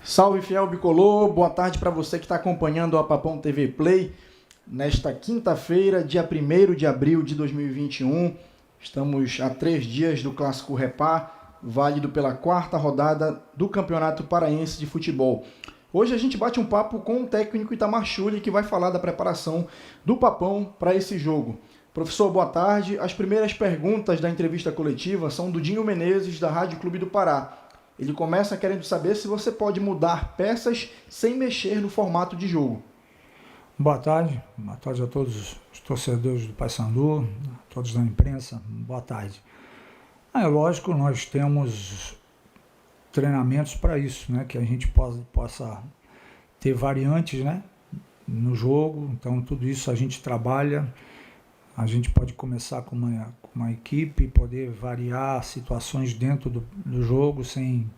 Salve, fiel bicolor, boa tarde para você que está acompanhando a Papão TV Play nesta quinta-feira, dia 1º de abril de 2021. Estamos a 3 dias do Clássico Repar, válido pela 4ª rodada do Campeonato Paraense de Futebol. Hoje a gente bate um papo com o técnico Itamar Schulli, que vai falar da preparação do Papão para esse jogo. Professor, boa tarde. As primeiras perguntas da entrevista coletiva são do Dinho Menezes, da Rádio Clube do Pará. Ele começa querendo saber se você pode mudar peças sem mexer no formato de jogo. Boa tarde a todos os torcedores do Paysandu, a todos da imprensa, boa tarde. É lógico, nós temos treinamentos para isso, né, que a gente possa ter variantes, né, no jogo, então tudo isso a gente trabalha. A gente pode começar com uma equipe, poder variar situações dentro do jogo sem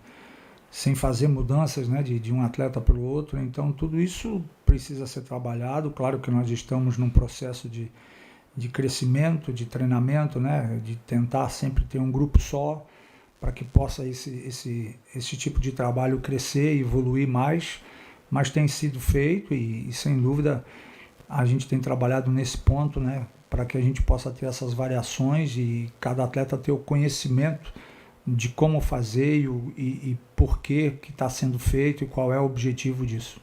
fazer mudanças, né, de um atleta para o outro. Então tudo isso precisa ser trabalhado. Claro que nós estamos num processo de crescimento, de treinamento, né, de tentar sempre ter um grupo só para que possa esse tipo de trabalho crescer e evoluir mais. Mas tem sido feito e sem dúvida a gente tem trabalhado nesse ponto, né, para que a gente possa ter essas variações e cada atleta ter o conhecimento de como fazer e por que está sendo feito e qual é o objetivo disso.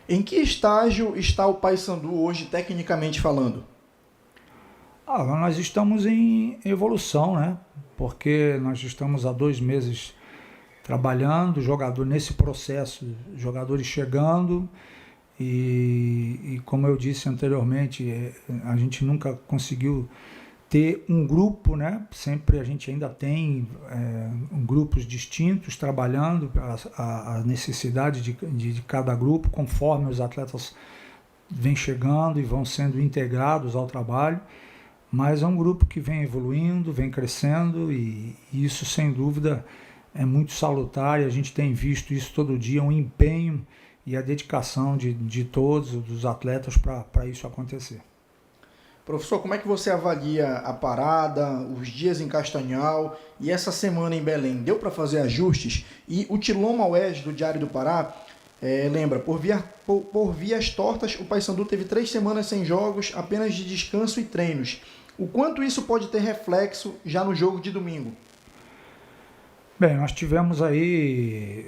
Em que estágio está o Paysandu hoje, tecnicamente falando? Nós estamos em evolução, né? Porque nós estamos há 2 meses trabalhando, jogador nesse processo, jogadores chegando. E como eu disse anteriormente, a gente nunca conseguiu ter um grupo, né? Sempre a gente ainda tem grupos distintos trabalhando a necessidade de cada grupo, conforme os atletas vêm chegando e vão sendo integrados ao trabalho. Mas é um grupo que vem evoluindo, vem crescendo e isso sem dúvida é muito salutar e a gente tem visto isso todo dia, um empenho e a dedicação de todos os atletas para isso acontecer. Professor, como é que você avalia a parada, os dias em Castanhal e essa semana em Belém? Deu para fazer ajustes? E o Tilon Maués, do Diário do Pará, lembra, por vias tortas, o Paysandu teve 3 semanas sem jogos, apenas de descanso e treinos. O quanto isso pode ter reflexo já no jogo de domingo? Bem, nós tivemos aí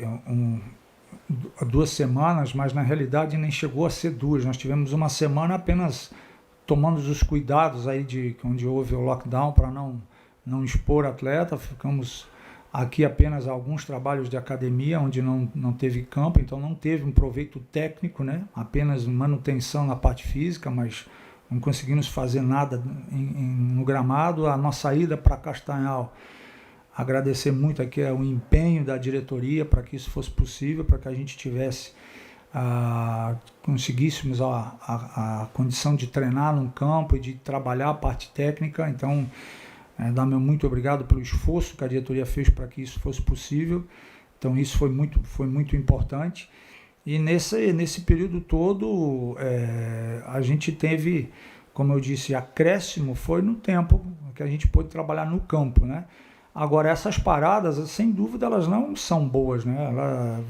2 semanas, mas na realidade nem chegou a ser 2. Nós tivemos uma semana apenas tomando os cuidados aí onde houve o lockdown para não expor atleta. Ficamos aqui apenas alguns trabalhos de academia onde não teve campo, então não teve um proveito técnico, né? Apenas manutenção na parte física, mas não conseguimos fazer nada no gramado. A nossa ida para Castanhal, agradecer muito aqui o empenho da diretoria para que isso fosse possível, para que a gente conseguíssemos a condição de treinar no campo e de trabalhar a parte técnica. Então, dar meu muito obrigado pelo esforço que a diretoria fez para que isso fosse possível. Então, isso foi muito importante. E nesse período todo, a gente teve, como eu disse, acréscimo foi no tempo que a gente pôde trabalhar no campo, né? Agora, essas paradas, sem dúvida, elas não são boas, né?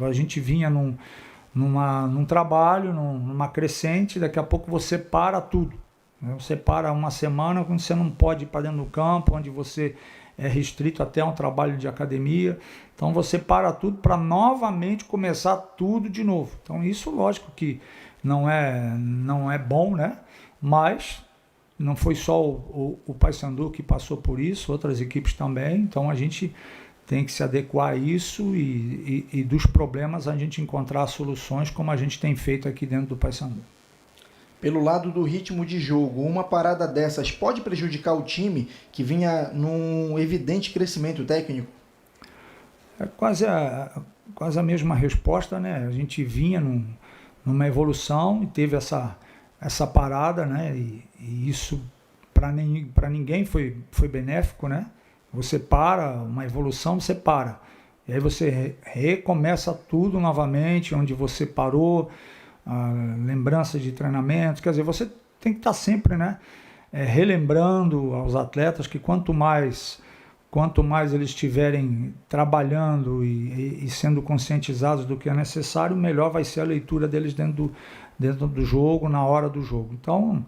A gente vinha num trabalho, numa crescente, daqui a pouco você para tudo, né? Você para uma semana quando você não pode ir para dentro do campo, onde você é restrito até um trabalho de academia. Então você para tudo para novamente começar tudo de novo. Então isso, lógico que não é bom, né? Mas não foi só o Paysandu que passou por isso, outras equipes também. Então a gente tem que se adequar a isso e dos problemas a gente encontrar soluções, como a gente tem feito aqui dentro do Paysandu. Pelo lado do ritmo de jogo, uma parada dessas pode prejudicar o time que vinha num evidente crescimento técnico? É quase a mesma resposta, né? A gente vinha numa evolução e teve essa parada, né? E isso para ninguém foi benéfico, né? Você para, uma evolução, você para. E aí você recomeça tudo novamente, onde você parou, lembranças de treinamento. Quer dizer, você tem que estar sempre, né, relembrando aos atletas que quanto mais quanto mais eles estiverem trabalhando e sendo conscientizados do que é necessário, melhor vai ser a leitura deles dentro do jogo, na hora do jogo. Então,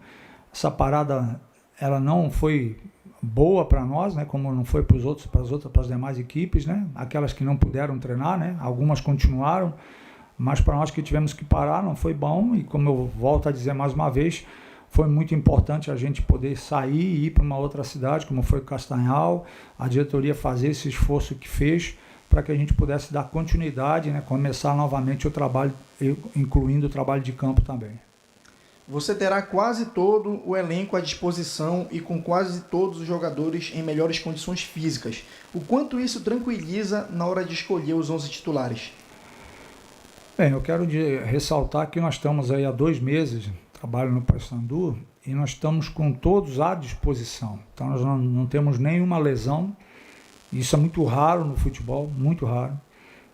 essa parada, ela não foi boa para nós, né, como não foi para as demais equipes, né, aquelas que não puderam treinar, né, algumas continuaram, mas para nós que tivemos que parar não foi bom, e como eu volto a dizer mais uma vez, foi muito importante a gente poder sair e ir para uma outra cidade, como foi Castanhal, a diretoria fazer esse esforço que fez para que a gente pudesse dar continuidade, né, começar novamente o trabalho, incluindo o trabalho de campo também. Você terá quase todo o elenco à disposição e com quase todos os jogadores em melhores condições físicas. O quanto isso tranquiliza na hora de escolher os 11 titulares? Bem, eu quero ressaltar que nós estamos aí há 2 meses, trabalho no Paysandu, e nós estamos com todos à disposição. Então nós não temos nenhuma lesão. Isso é muito raro no futebol, muito raro.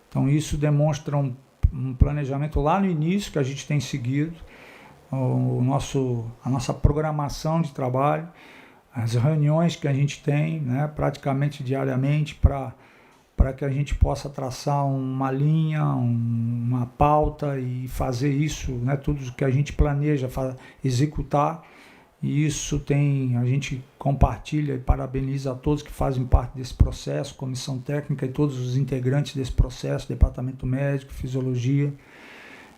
Então isso demonstra um planejamento lá no início que a gente tem seguido, a nossa programação de trabalho, as reuniões que a gente tem, né, praticamente diariamente para que a gente possa traçar uma linha, uma pauta e fazer isso, né, tudo que a gente planeja executar. E isso a gente compartilha e parabeniza a todos que fazem parte desse processo, comissão técnica e todos os integrantes desse processo, departamento médico, fisiologia.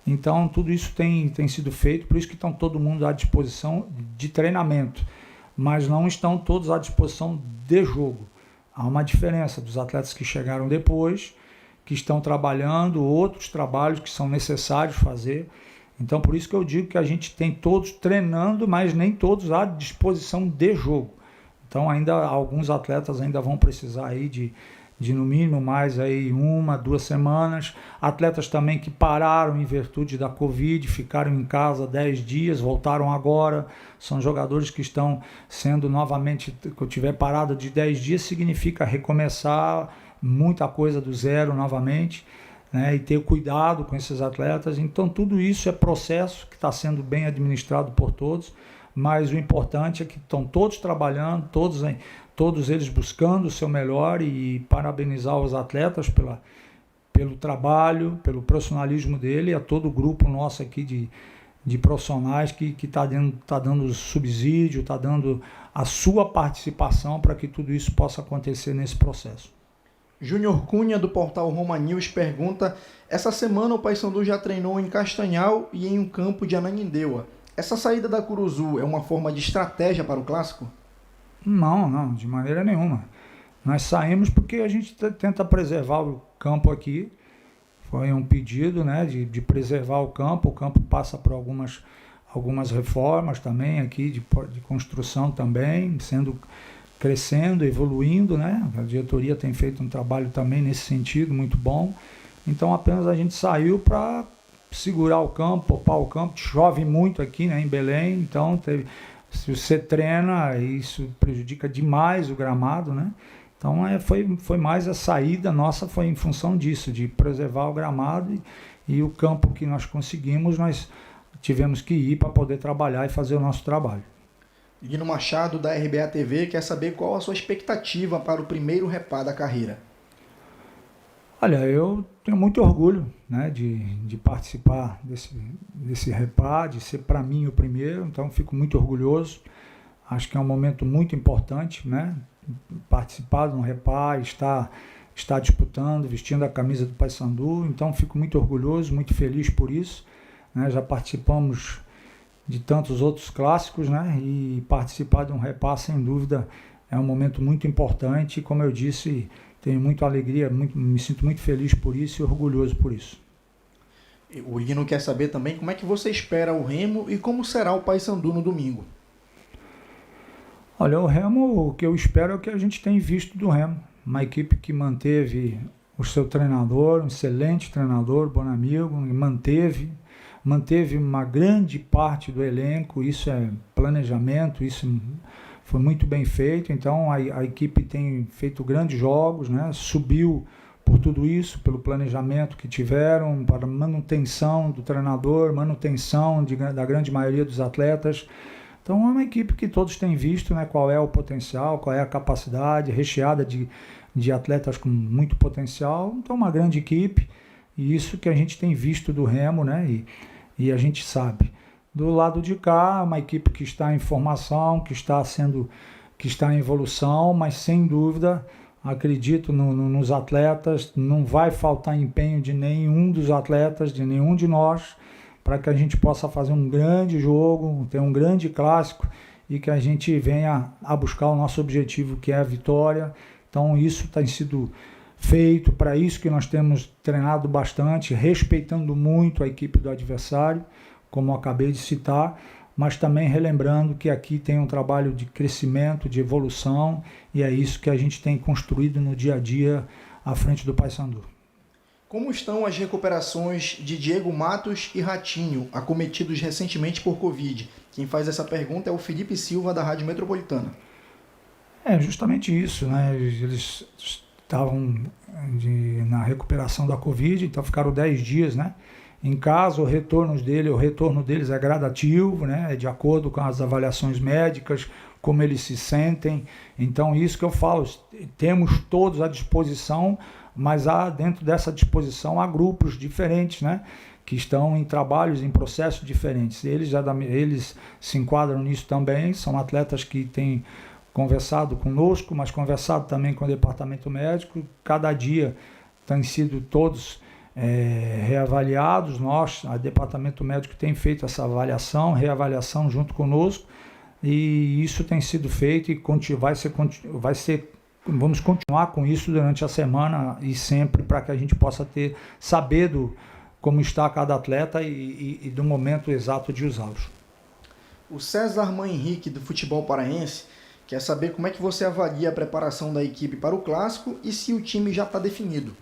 Então, tudo isso tem sido feito, por isso que estão todo mundo à disposição de treinamento, mas não estão todos à disposição de jogo. Há uma diferença dos atletas que chegaram depois, que estão trabalhando, outros trabalhos que são necessários fazer. Então, por isso que eu digo que a gente tem todos treinando, mas nem todos à disposição de jogo. Então, ainda alguns atletas ainda vão precisar aí de no mínimo mais aí 1, 2 semanas. Atletas também que pararam em virtude da Covid, ficaram em casa 10 dias, voltaram agora. São jogadores que estão sendo novamente, que eu tiver parado de 10 dias, significa recomeçar muita coisa do zero novamente, né, e ter cuidado com esses atletas. Então tudo isso é processo que está sendo bem administrado por todos, mas o importante é que estão todos trabalhando, todos eles buscando o seu melhor, e parabenizar os atletas pelo trabalho, pelo profissionalismo dele, e a todo o grupo nosso aqui de profissionais que está dando subsídio, está dando a sua participação para que tudo isso possa acontecer nesse processo. Júnior Cunha, do portal Roma News, pergunta: essa semana o Paysandu já treinou em Castanhal e em um campo de Ananindeua. Essa saída da Curuzu é uma forma de estratégia para o Clássico? Não, de maneira nenhuma. Nós saímos porque a gente tenta preservar o campo aqui. Foi um pedido, né, de preservar o campo. O campo passa por algumas reformas também aqui, de construção também, crescendo, evoluindo, né? A diretoria tem feito um trabalho também nesse sentido, muito bom. Então apenas a gente saiu para segurar o campo, poupar o campo. Chove muito aqui, né, em Belém, então se você treina, isso prejudica demais o gramado, né? Então foi mais a saída nossa, foi em função disso, de preservar o gramado, e o campo que nós conseguimos, nós tivemos que ir para poder trabalhar e fazer o nosso trabalho. Lino Machado, da RBA TV, quer saber qual a sua expectativa para o primeiro repá da carreira. Olha, eu tenho muito orgulho, né, de participar desse repá, de ser para mim o primeiro, então fico muito orgulhoso. Acho que é um momento muito importante, né, participar de um repá, estar disputando, vestindo a camisa do Paysandu, então fico muito orgulhoso, muito feliz por isso, né, já participamos de tantos outros clássicos, né, e participar de um repá, sem dúvida, é um momento muito importante, e como eu disse, tenho muita alegria, me sinto muito feliz por isso e orgulhoso por isso. O Lino quer saber também como é que você espera o Remo e como será o Paysandu no domingo. Olha, o Remo, o que eu espero é o que a gente tem visto do Remo. Uma equipe que manteve o seu treinador, um excelente treinador, bom amigo, manteve uma grande parte do elenco. Isso é planejamento, isso foi muito bem feito. Então a equipe tem feito grandes jogos, né? Subiu por tudo isso, pelo planejamento que tiveram, para manutenção do treinador, manutenção da grande maioria dos atletas, Então é uma equipe que todos têm visto, né, qual é o potencial, qual é a capacidade, recheada de atletas com muito potencial. Então uma grande equipe, e isso que a gente tem visto do Remo, né, e a gente sabe. Do lado de cá, uma equipe que está em formação, que está em evolução, mas sem dúvida, acredito nos atletas, não vai faltar empenho de nenhum dos atletas, de nenhum de nós, para que a gente possa fazer um grande jogo, ter um grande clássico e que a gente venha a buscar o nosso objetivo, que é a vitória. Então isso tem sido feito, para isso que nós temos treinado bastante, respeitando muito a equipe do adversário, como eu acabei de citar, mas também relembrando que aqui tem um trabalho de crescimento, de evolução, e é isso que a gente tem construído no dia a dia à frente do Paysandu. Como estão as recuperações de Diego Matos e Ratinho, acometidos recentemente por Covid? Quem faz essa pergunta é o Felipe Silva, da Rádio Metropolitana. É justamente isso, né? Eles estavam na recuperação da Covid, então ficaram 10 dias, né? Em casa, o retorno deles é gradativo, né? É de acordo com as avaliações médicas, como eles se sentem. Então, isso que eu falo, temos todos à disposição, mas dentro dessa disposição há grupos diferentes, né? Que estão em trabalhos, em processos diferentes. Eles se enquadram nisso também, são atletas que têm conversado conosco, mas conversado também com o departamento médico. Cada dia têm sido todos reavaliados. O departamento médico tem feito essa avaliação, reavaliação junto conosco, e isso tem sido feito e vamos continuar com isso durante a semana e sempre, para que a gente possa saber como está cada atleta e do momento exato de usá-los. O César Mãe Henrique, do futebol paraense, quer saber como é que você avalia a preparação da equipe para o Clássico e se o time já está definido.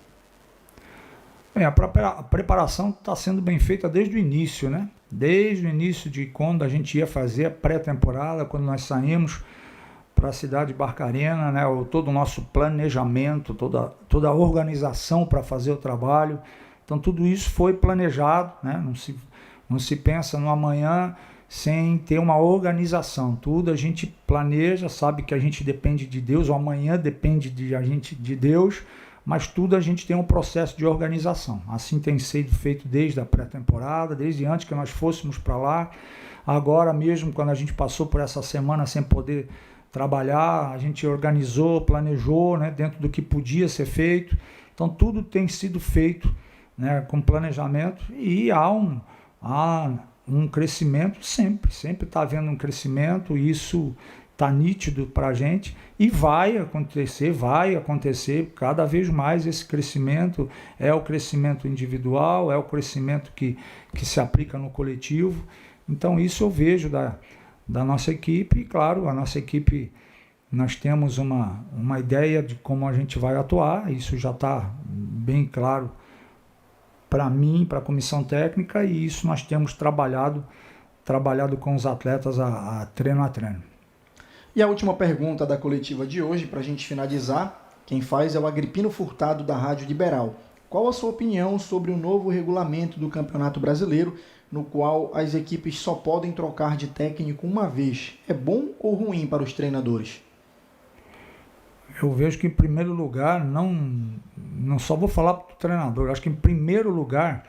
A preparação está sendo bem feita desde o início, né? Desde o início de quando a gente ia fazer a pré-temporada, quando nós saímos para a cidade de Barcarena, né? Todo o nosso planejamento, toda a organização para fazer o trabalho. Então tudo isso foi planejado, né? Não se pensa no amanhã sem ter uma organização. Tudo a gente planeja, sabe que a gente depende de Deus, o amanhã depende de Deus, mas tudo a gente tem um processo de organização. Assim tem sido feito desde a pré-temporada, desde antes que nós fôssemos para lá. Agora mesmo, quando a gente passou por essa semana sem poder trabalhar, a gente organizou, planejou, né, dentro do que podia ser feito. Então tudo tem sido feito, né, com planejamento, e há um crescimento sempre está havendo um crescimento, e isso está nítido para a gente, e vai acontecer cada vez mais. Esse crescimento é o crescimento individual, é o crescimento que se aplica no coletivo. Então isso eu vejo da nossa equipe, e claro, a nossa equipe, nós temos uma ideia de como a gente vai atuar, isso já está bem claro para mim, para a comissão técnica, e isso nós temos trabalhado com os atletas a treino. E a última pergunta da coletiva de hoje, para a gente finalizar, quem faz é o Agripino Furtado, da Rádio Liberal. Qual a sua opinião sobre o novo regulamento do Campeonato Brasileiro, no qual as equipes só podem trocar de técnico uma vez? É bom ou ruim para os treinadores? Eu vejo que, em primeiro lugar, não só vou falar para o treinador, acho que, em primeiro lugar,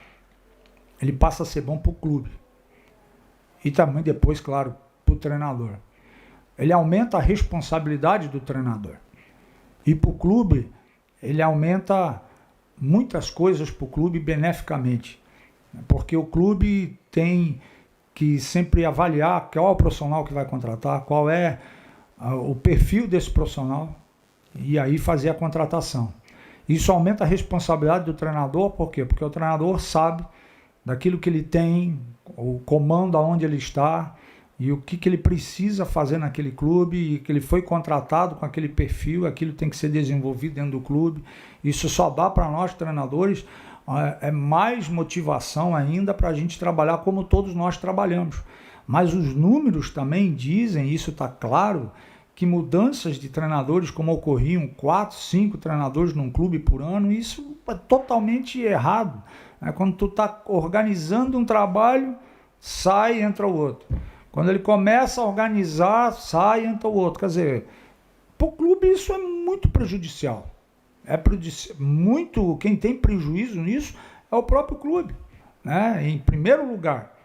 ele passa a ser bom para o clube. E também depois, claro, para o treinador. Ele aumenta a responsabilidade do treinador. E para o clube, ele aumenta muitas coisas para o clube beneficamente. Porque o clube tem que sempre avaliar qual é o profissional que vai contratar, qual é o perfil desse profissional, e aí fazer a contratação. Isso aumenta a responsabilidade do treinador, por quê? Porque o treinador sabe daquilo que ele tem, o comando aonde ele está, e o que ele precisa fazer naquele clube, e que ele foi contratado com aquele perfil, aquilo tem que ser desenvolvido dentro do clube. Isso só dá para nós, treinadores, mais motivação ainda para a gente trabalhar como todos nós trabalhamos. Mas os números também dizem, isso está claro, que mudanças de treinadores, como ocorriam 4, 5 treinadores num clube por ano, isso é totalmente errado. Quando tu está organizando um trabalho, sai e entra o outro. Quando ele começa a organizar, sai, entra o outro. Quer dizer, para o clube isso é muito prejudicial. Quem tem prejuízo nisso é o próprio clube, né? Em primeiro lugar.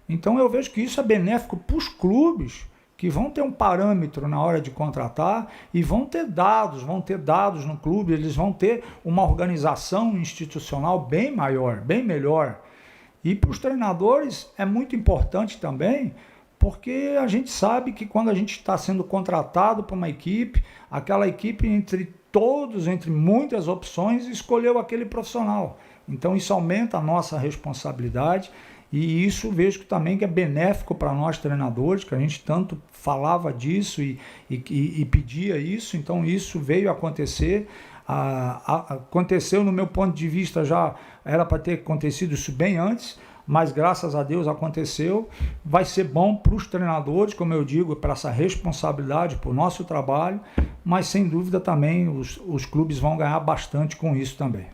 Então eu vejo que isso é benéfico para os clubes, que vão ter um parâmetro na hora de contratar e vão ter dados no clube, eles vão ter uma organização institucional bem maior, bem melhor. E para os treinadores é muito importante também, porque a gente sabe que quando a gente está sendo contratado para uma equipe, aquela equipe, entre muitas opções, escolheu aquele profissional. Então isso aumenta a nossa responsabilidade e isso vejo que também que é benéfico para nós treinadores, que a gente tanto falava disso e pedia isso, então isso veio a acontecer. Aconteceu, no meu ponto de vista, já era para ter acontecido isso bem antes, mas graças a Deus aconteceu. Vai ser bom para os treinadores, como eu digo, para essa responsabilidade, para o nosso trabalho, mas sem dúvida também os clubes vão ganhar bastante com isso também.